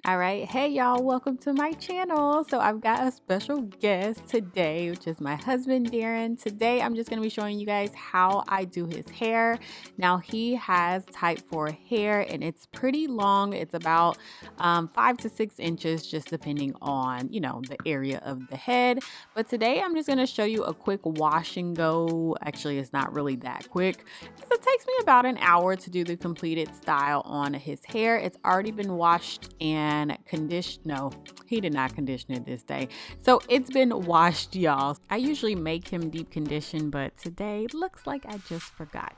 All right. Hey, y'all. Welcome to my channel. So, I've got a special guest today, which is my husband, Darren. Today, I'm just going to be showing you guys how I do his hair. Now, he has type 4 hair and it's pretty long. It's about 5 to 6 inches, just depending on, the area of the head. But today, I'm just going to show you a quick wash and go. Actually, it's not really that quick. So it takes me about an hour to do the completed style on his hair. It's already been washed and conditioned. No, he did not condition it this day. So it's been washed, y'all. I usually make him deep condition, but today looks like I just forgot.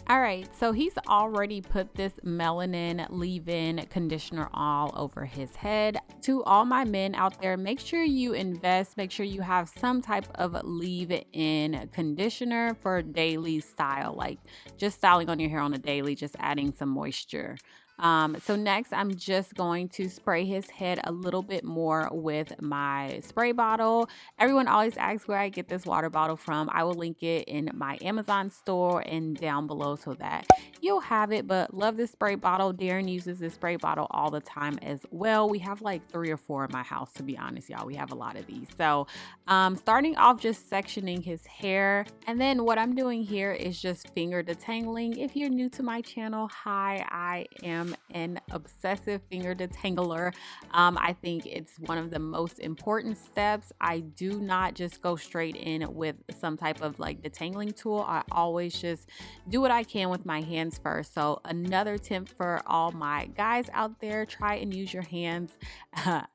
All right, so he's already put this melanin leave-in conditioner all over his head. To all my men out there, make sure you invest, make sure you have some type of leave-in conditioner for daily style, like just styling on your hair on a daily, just adding some moisture. So next, I'm just going to spray his head a little bit more with my spray bottle. Everyone always asks where I get this water bottle from. I will link it in my Amazon store and down below so that you'll have it. But love this spray bottle. Darren uses this spray bottle all the time as well. We have like 3 or 4 in my house, to be honest, y'all. We have a lot of these. So starting off, just sectioning his hair. And then what I'm doing here is just finger detangling. If you're new to my channel, hi, I am an obsessive finger detangler. I think it's one of the most important steps. I do not just go straight in with some type of like detangling tool. I always just do what I can with my hands first. So another tip for all my guys out there, try and use your hands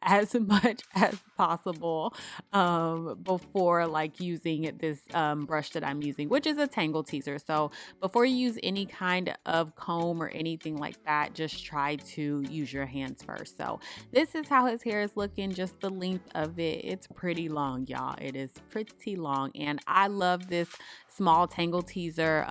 as much as possible before like using this brush that I'm using, which is a tangle teaser. So before you use any kind of comb or anything like that, just try to use your hands first. So this is how his hair is looking, just the length of it. It's pretty long, y'all. It is pretty long. And I love this small tangle teaser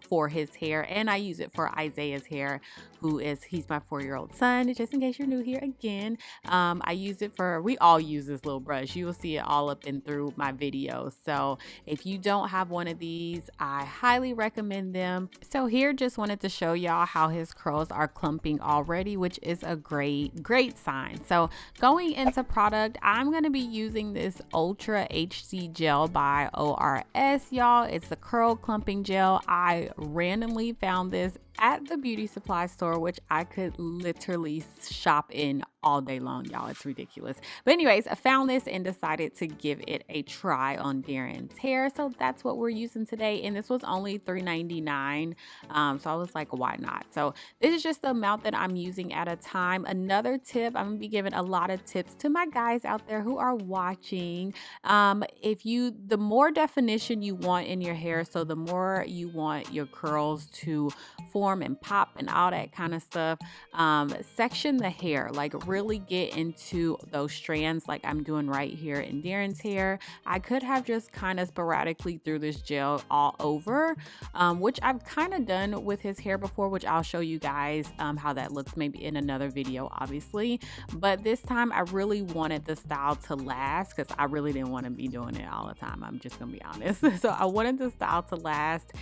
for his hair. And I use it for Isaiah's hair, he's my 4-year-old son, just in case you're new here again. I use it we all use this little brush. You will see it all up and through my videos. So if you don't have one of these, I highly recommend them. So here, just wanted to show y'all how his curls are clumping already, which is a great sign. So going into product, I'm going to be using this Ultra HC gel by ORS, y'all. It's the curl clumping gel. I randomly found this at the beauty supply store, which I could literally shop in all day long, y'all. It's ridiculous. But anyways, I found this and decided to give it a try on Darren's hair. So that's what we're using today. And this was only $3.99. So I was like, why not? So this is just the amount that I'm using at a time. Another tip, I'm gonna be giving a lot of tips to my guys out there who are watching. The more definition you want in your hair, so the more you want your curls to form and pop and all that kind of stuff, section the hair, like really get into those strands like I'm doing right here in Darren's hair. I could have just kind of sporadically threw this gel all over, which I've kind of done with his hair before, which I'll show you guys how that looks maybe in another video, obviously. But this time I really wanted the style to last because I really didn't want to be doing it all the time. I'm just gonna be honest. So I wanted the style to last.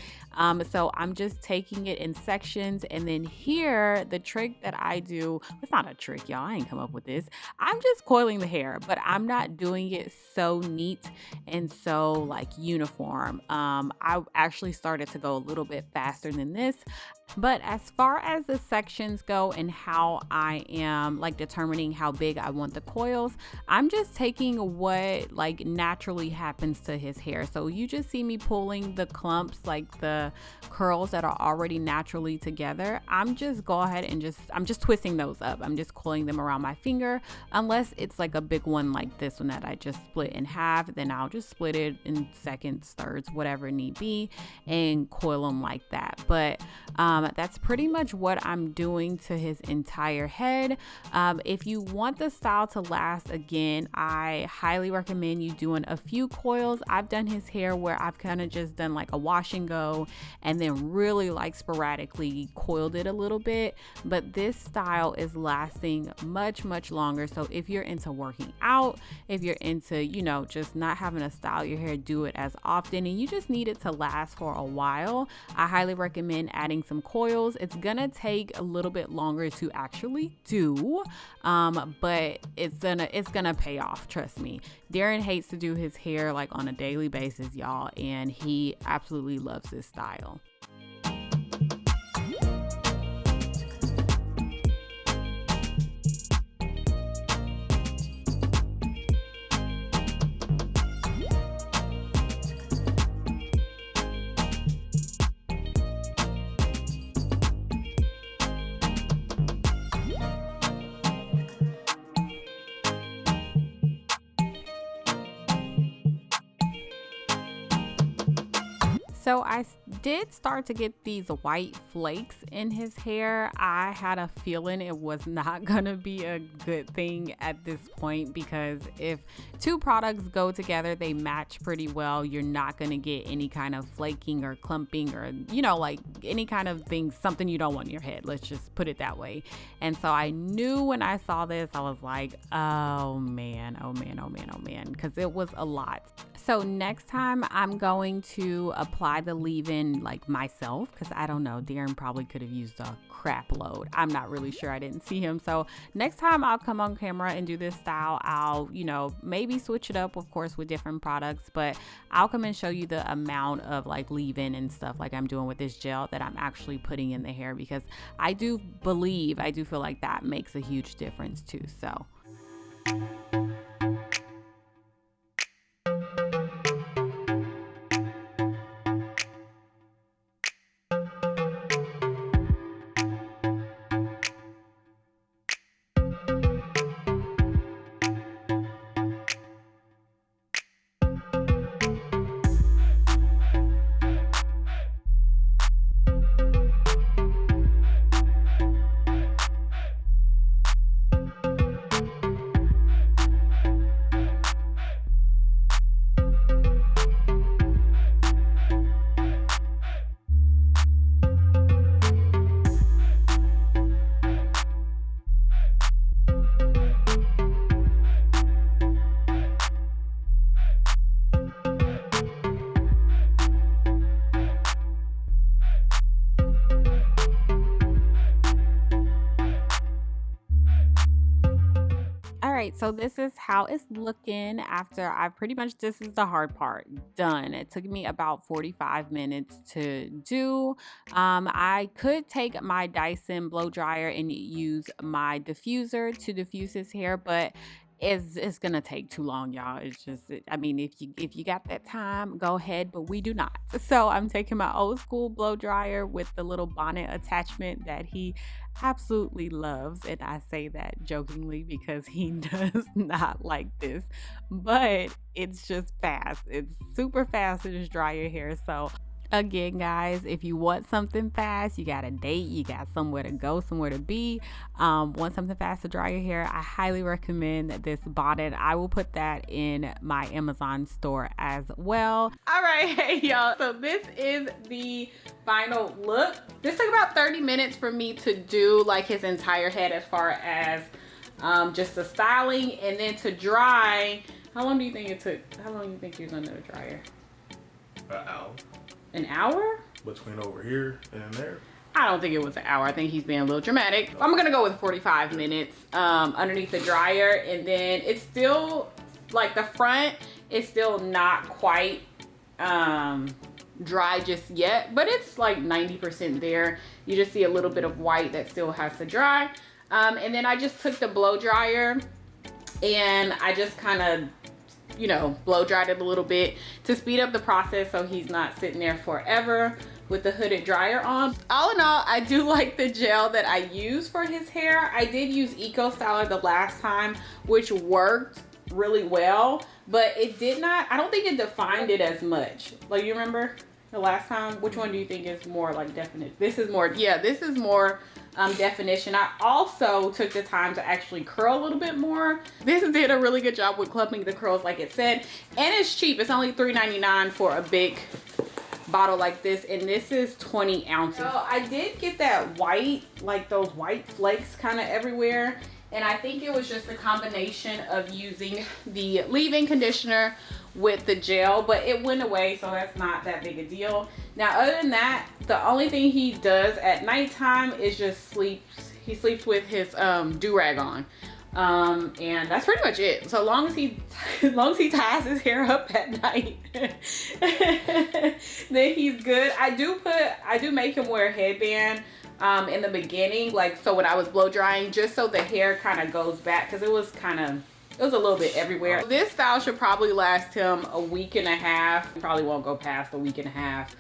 So I'm just taking it in sections, and then here the trick that I do, it's not a trick, y'all, I ain't come up with this. I'm just coiling the hair, but I'm not doing it so neat and so like uniform. I actually started to go a little bit faster than this. But as far as the sections go and how I am like determining how big I want the coils, I'm just taking what like naturally happens to his hair. So you just see me pulling the clumps, like the curls that are already naturally together. I'm just twisting those up. I'm just coiling them around my finger, unless it's like a big one like this one that I just split in half. Then I'll just split it in seconds, thirds, whatever need be, and coil them like that. But that's pretty much what I'm doing to his entire head. If you want the style to last, again, I highly recommend you doing a few coils. I've done his hair where I've kind of just done like a wash and go and then really like sporadically coiled it a little bit. But this style is lasting much longer. So if you're into working out, if you're into, just not having to style your hair, do it as often, and you just need it to last for a while, I highly recommend adding some coils. It's gonna take a little bit longer to actually do, but it's gonna pay off, trust me. Darren hates to do his hair like on a daily basis, y'all, and he absolutely loves this style. So I did start to get these white flakes in his hair. I had a feeling it was not gonna be a good thing at this point, because if two products go together, they match pretty well. You're not gonna get any kind of flaking or clumping or, you know, like any kind of thing, something you don't want in your head. Let's just put it that way. And so I knew when I saw this, I was like, oh man, oh man, oh man, oh man, because it was a lot. So next time I'm going to apply the leave-in like myself, because I don't know, Darren probably could have used a crap load. I'm not really sure, I didn't see him. So next time I'll come on camera and do this style, I'll, you know, maybe switch it up, of course, with different products, but I'll come and show you the amount of like leave-in and stuff like I'm doing with this gel that I'm actually putting in the hair, because I do feel like that makes a huge difference too. So right, so this is how it's looking after I pretty much, this is the hard part, done. It took me about 45 minutes to do. I could take my Dyson blow dryer and use my diffuser to diffuse his hair, but it's gonna take too long, y'all. It's just, I mean, if you got that time, go ahead, but we do not. So I'm taking my old school blow dryer with the little bonnet attachment that he absolutely loves, and I say that jokingly because he does not like this, but it's just fast. It's super fast to just dry your hair. So again, guys, if you want something fast, you got a date, you got somewhere to go, somewhere to be, want something fast to dry your hair, I highly recommend this bonnet. I will put that in my Amazon store as well. All right, hey y'all, so this is the final look. This took about 30 minutes for me to do like his entire head, as far as just the styling, and then to dry. How long do you think it took? How long do you think he was under the dryer? An hour. An hour? Between over here and there? I don't think it was an hour. I think he's being a little dramatic. I'm gonna go with 45 minutes underneath the dryer, and then it's still, like the front is still not quite dry just yet, but it's like 90% there. You just see a little bit of white that still has to dry. And then I just took the blow dryer and I just kind of, you know, blow dried it a little bit to speed up the process so he's not sitting there forever with the hooded dryer on. All in all, I do like the gel that I use for his hair. I did use Eco Styler the last time, which worked really well, but it did not, I don't think it defined it as much. Like, you remember the last time? Which one do you think is more like definite? This is more, yeah, this is more definition. I also took the time to actually curl a little bit more. This did a really good job with clumping the curls like it said, and it's cheap. It's only $3.99 for a big bottle like this, and this is 20 ounces. So I did get that white, like those white flakes kind of everywhere, And I think it was just a combination of using the leave-in conditioner with the gel, but it went away, so that's not that big a deal. Now, other than that, the only thing he does at nighttime is just sleeps. He sleeps with his do-rag on. And that's pretty much it. So long as he ties his hair up at night, then he's good. I do make him wear a headband in the beginning, like, so when I was blow drying, just so the hair kind of goes back, because it was a little bit everywhere. This style should probably last him a week and a half. Probably won't go past a week and a half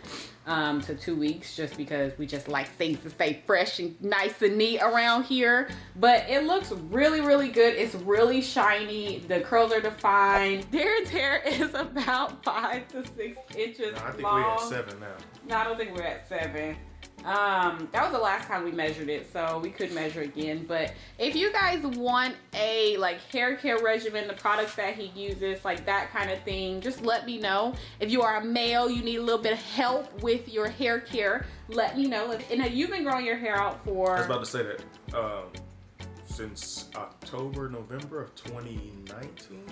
to 2 weeks, just because we just like things to stay fresh and nice and neat around here. But it looks really, really good. It's really shiny. The curls are defined. Darren's hair is about 5 to 6 inches No, I think long. we're at 7 now. No, I don't think we're at 7. That was the last time we measured it, so we could measure again. But if you guys want a like hair care regimen, the products that he uses, like that kind of thing, just let me know. If you are a male, you need a little bit of help with your hair care, let me know. And you've been growing your hair out for... I was about to say that since November of 2019.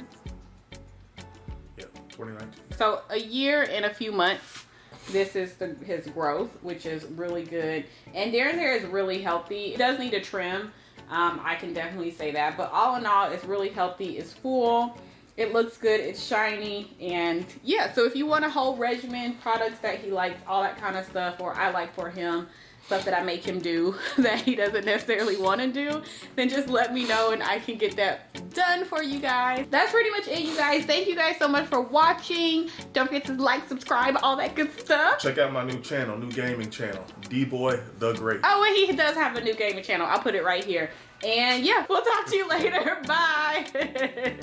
Yeah, 2019. So a year and a few months. This is his growth, which is really good. And Darren's hair is really healthy. It does need a trim. I can definitely say that. But all in all, it's really healthy. It's full. It looks good. It's shiny. And yeah, so if you want a whole regimen, products that he likes, all that kind of stuff, or I like for him, stuff that I make him do that he doesn't necessarily want to do, then just let me know and I can get that done for you guys. That's pretty much it, you guys. Thank you guys so much for watching. Don't forget to like, subscribe, all that good stuff. Check out my new channel, new gaming channel, D-Boy the Great. Oh, and he does have a new gaming channel. I'll put it right here. And yeah, we'll talk to you later. Bye.